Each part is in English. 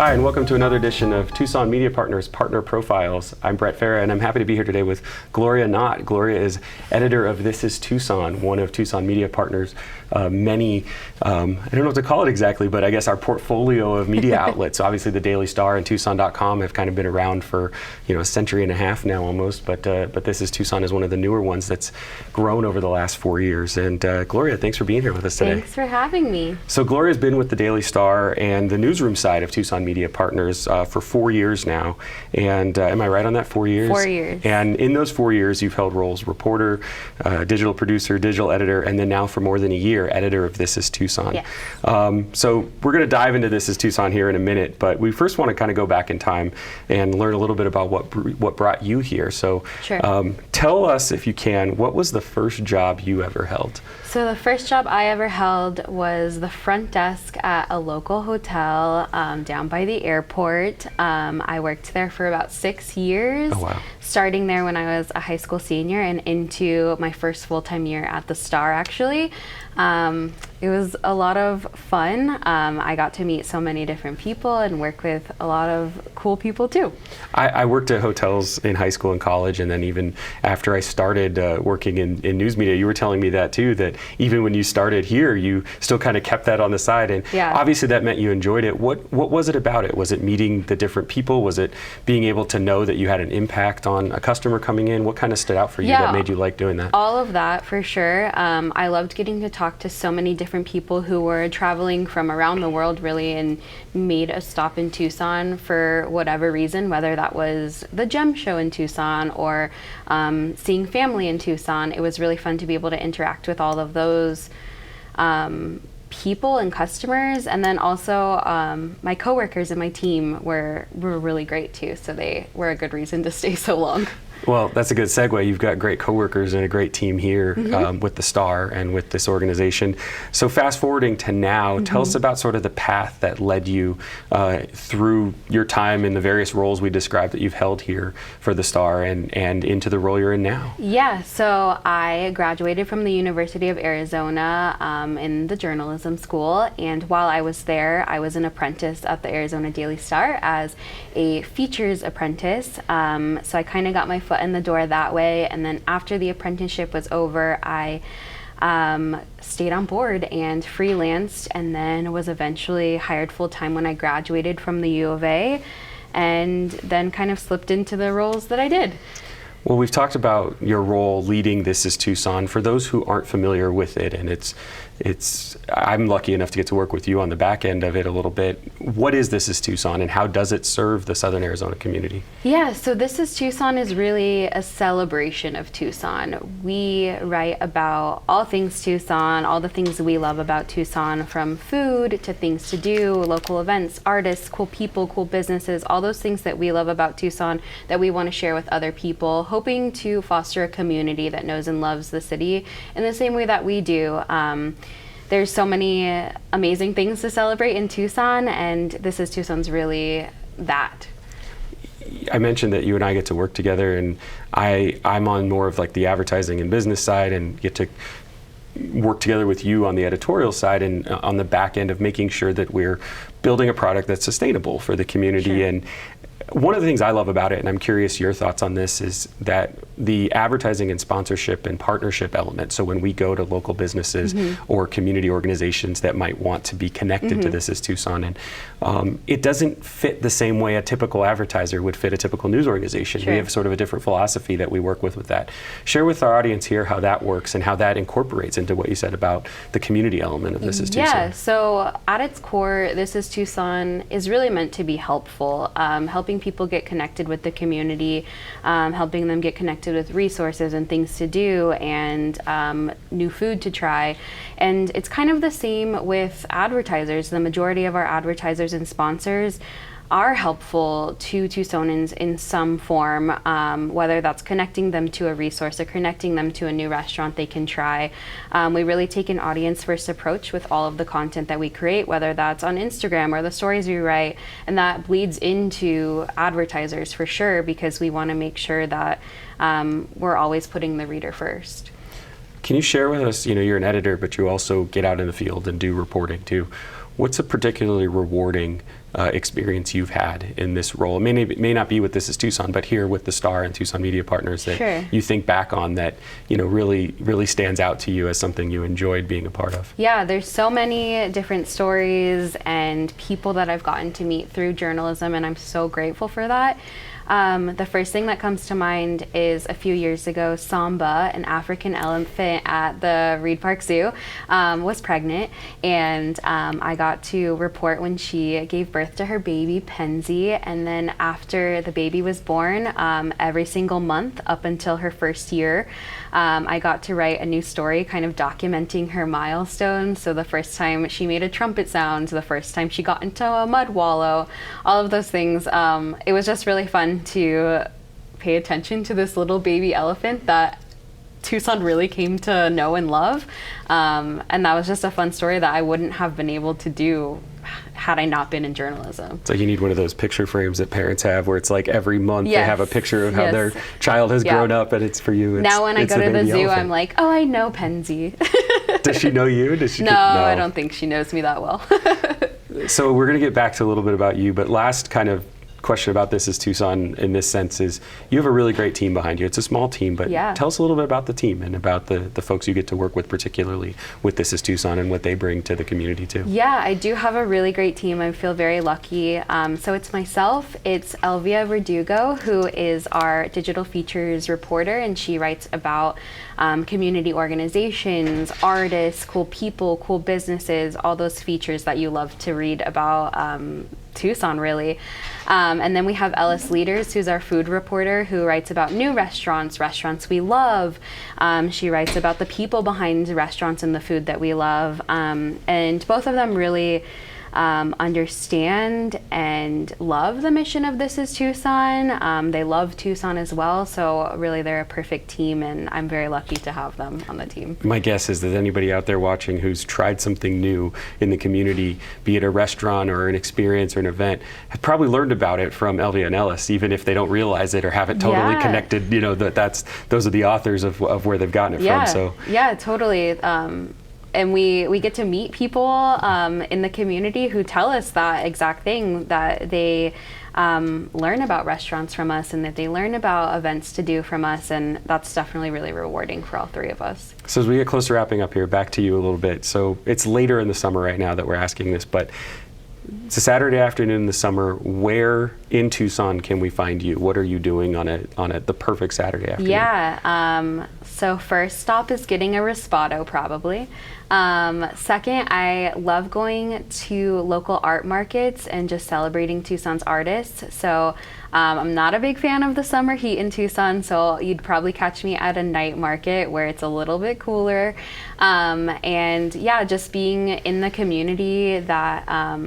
Hi, and welcome to another edition of Tucson Media Partners Partner Profiles. I'm Brett Fera, and I'm happy to be here today with Gloria Knott. Gloria is editor of This Is Tucson, one of Tucson Media Partners' many, I don't know what to call it exactly, but I guess our portfolio of media outlets. So obviously the Daily Star and Tucson.com have kind of been around for a century and a half now almost, but This Is Tucson is one of the newer ones that's grown over the last 4 years. And Gloria, thanks for being here with us today. Thanks for having me. So Gloria's been with the Daily Star and the newsroom side of Tucson Media Partners for 4 years now. And am I right on that, 4 years? 4 years. And in those 4 years, you've held roles reporter, digital producer, digital editor, and then now for more than a year, editor of This Is Tucson. Yes. So we're going to dive into This Is Tucson here in a minute, but we first want to kind of go back in time and learn a little bit about what brought you here. So Sure. Tell us, if you can, what was the first job you ever held? So the first job I ever held was the front desk at a local hotel down by the airport. I worked there for about 6 years. Oh, wow. Starting there when I was a high school senior and into my first full-time year at the Star, actually. It was a lot of fun. I got to meet so many different people and work with a lot of cool people too. I worked at hotels in high school and college, and then even after I started working in news media, you were telling me that too, that even when you started here, you still kind of kept that on the side. And yeah. Obviously that meant you enjoyed it. What was it about it? Was it meeting the different people? Was it being able to know that you had an impact on a customer coming in? What kind of stood out for you that made you like doing that? All of that, for sure. I loved getting to talk to so many different people who were traveling from around the world, really, and made a stop in Tucson for whatever reason, whether that was the gem show in Tucson or seeing family in Tucson. It was really fun to be able to interact with all of those people and customers, and then also my coworkers and my team were really great too, so they were a good reason to stay so long. Well, that's a good segue. You've got great coworkers and a great team here with the Star and with this organization. So fast forwarding to now, tell us about sort of the path that led you through your time in the various roles we described that you've held here for the Star and into the role you're in now. Yeah, so I graduated from the University of Arizona in the journalism school, and while I was there, I was an apprentice at the Arizona Daily Star as a features apprentice. So I kind of got my foot in the door that way, and then after the apprenticeship was over, I stayed on board and freelanced, and then was eventually hired full-time when I graduated from the U of A, and then kind of slipped into the roles that I did. Well, we've talked about your role leading This Is Tucson. For those who aren't familiar with it, and I'm lucky enough to get to work with you on the back end of it a little bit. What is This Is Tucson, and how does it serve the Southern Arizona community? Yeah, so This Is Tucson is really a celebration of Tucson. We write about all things Tucson, all the things we love about Tucson, from food to things to do, local events, artists, cool people, cool businesses, all those things that we love about Tucson that we want to share with other people, hoping to foster a community that knows and loves the city in the same way that we do. There's so many amazing things to celebrate in Tucson, and This Is Tucson's really that. I mentioned that you and I get to work together, and I'm on more of like the advertising and business side, and get to work together with you on the editorial side and on the back end of making sure that we're building a product that's sustainable for the community. Sure. And one of the things I love about it, and I'm curious your thoughts on this, is that the advertising and sponsorship and partnership element. So when we go to local businesses or community organizations that might want to be connected to This Is Tucson, and it doesn't fit the same way a typical advertiser would fit a typical news organization. Sure. We have sort of a different philosophy that we work with that. Share with our audience here how that works and how that incorporates into what you said about the community element of This Is Tucson. Yeah, so at its core, This Is Tucson is really meant to be helpful, helping people get connected with the community, helping them get connected with resources and things to do, and new food to try. And it's kind of the same with advertisers. The majority of our advertisers and sponsors are helpful to Tucsonans in some form, whether that's connecting them to a resource or connecting them to a new restaurant they can try. We really take an audience-first approach with all of the content that we create, whether that's on Instagram or the stories we write, and that bleeds into advertisers for sure, because we want to make sure that we're always putting the reader first. Can you share with us, you're an editor, but you also get out in the field and do reporting too. What's a particularly rewarding experience you've had in this role? It may not be with This Is Tucson, but here with the Star and Tucson Media Partners that Sure. you think back on that, really stands out to you as something you enjoyed being a part of. Yeah, there's so many different stories and people that I've gotten to meet through journalism, and I'm so grateful for that. The first thing that comes to mind is a few years ago, Samba, an African elephant at the Reed Park Zoo, was pregnant, and I got to report when she gave birth to her baby, Penzi, and then after the baby was born, every single month up until her first year, I got to write a new story kind of documenting her milestones. So the first time she made a trumpet sound, the first time she got into a mud wallow, all of those things. It was just really fun to pay attention to this little baby elephant that Tucson really came to know and love. And that was just a fun story that I wouldn't have been able to do had I not been in journalism. So you need one of those picture frames that parents have where it's like every month they have a picture of how their child has grown up, and it's for you. Now when I go to the zoo, elephant. I'm like, oh, I know Penzi. Does she know you? No, I don't think she knows me that well. So we're going to get back to a little bit about you, but last kind of question about This Is Tucson in this sense is you have a really great team behind you. It's a small team, but tell us a little bit about the team and about the folks you get to work with, particularly with This Is Tucson and what they bring to the community too. Yeah, I do have a really great team. I feel very lucky. So it's myself, it's Elvia Verdugo, who is our digital features reporter, and she writes about community organizations, artists, cool people, cool businesses, all those features that you love to read about Tucson, really. And then we have Ellis Leaders, who's our food reporter, who writes about new restaurants we love. She writes about the people behind restaurants and the food that we love. And both of them really understand and love the mission of This Is Tucson. They love Tucson as well, so really they're a perfect team, and I'm very lucky to have them on the team. My guess is that anybody out there watching who's tried something new in the community, be it a restaurant or an experience or an event, have probably learned about it from Elvia and Ellis, even if they don't realize it or haven't totally connected, those are the authors of where they've gotten it from. So yeah, totally. And we get to meet people in the community who tell us that exact thing, that they learn about restaurants from us and that they learn about events to do from us, and that's definitely really rewarding for all three of us. So as we get close to wrapping up here, back to you a little bit. So it's later in the summer right now that we're asking this, but it's a Saturday afternoon in the summer. Where in Tucson can we find you? What are you doing on the perfect Saturday afternoon? Yeah, so first stop is getting a Rispado, probably. Second, I love going to local art markets and just celebrating Tucson's artists. So I'm not a big fan of the summer heat in Tucson, so you'd probably catch me at a night market where it's a little bit cooler. And yeah, just being in the community that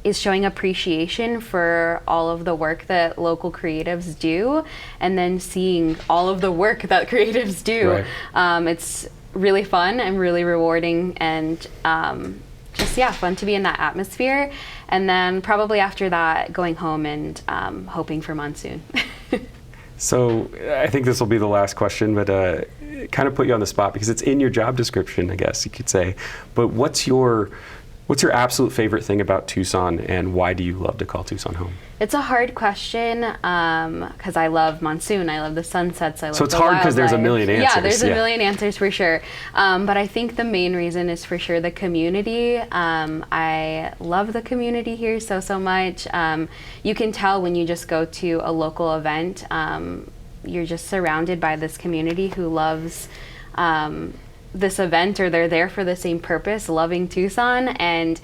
is showing appreciation for all of the work that local creatives do, and then seeing all of the work that creatives do. Right. It's really fun and really rewarding, and just fun to be in that atmosphere. And then probably after that, going home and hoping for monsoon. So I think this will be the last question, but kind of put you on the spot because it's in your job description, I guess you could say. But what's your absolute favorite thing about Tucson, and why do you love to call Tucson home? It's a hard question because I love monsoon, I love the sunsets, I love So it's the hard because there's a million answers. Yeah, there's a million answers for sure. But I think the main reason is for sure the community. I love the community here so much. You can tell when you just go to a local event, you're just surrounded by this community who loves this event, or they're there for the same purpose, loving Tucson. And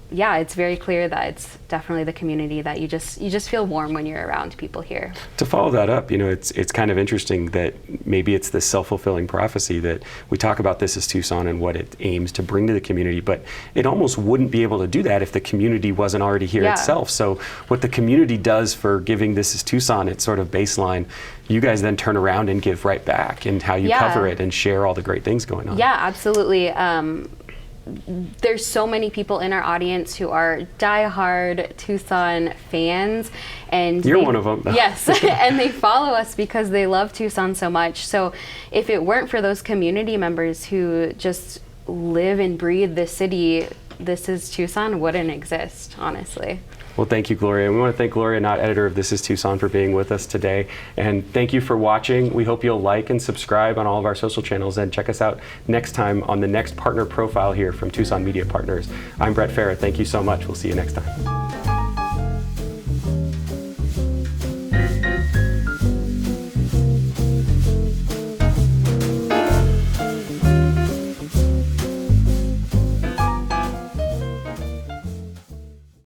it's very clear that it's definitely the community that you just feel warm when you're around people here. To follow that up, it's kind of interesting that maybe it's this self-fulfilling prophecy that we talk about This Is Tucson and what it aims to bring to the community, but it almost wouldn't be able to do that if the community wasn't already here itself. So what the community does for giving This Is Tucson its sort of baseline, you guys then turn around and give right back, and how you cover it and share all the great things going on. Yeah, absolutely. there's so many people in our audience who are diehard Tucson fans, and you're one of them. Yes, and they follow us because they love Tucson so much. So if it weren't for those community members who just live and breathe this city, This Is Tucson wouldn't exist, honestly. Well, thank you, Gloria. And we want to thank Gloria Knott, editor of This Is Tucson, for being with us today. And thank you for watching. We hope you'll like and subscribe on all of our social channels, and check us out next time on the next partner profile here from Tucson Media Partners. I'm Brett Fera. Thank you so much. We'll see you next time.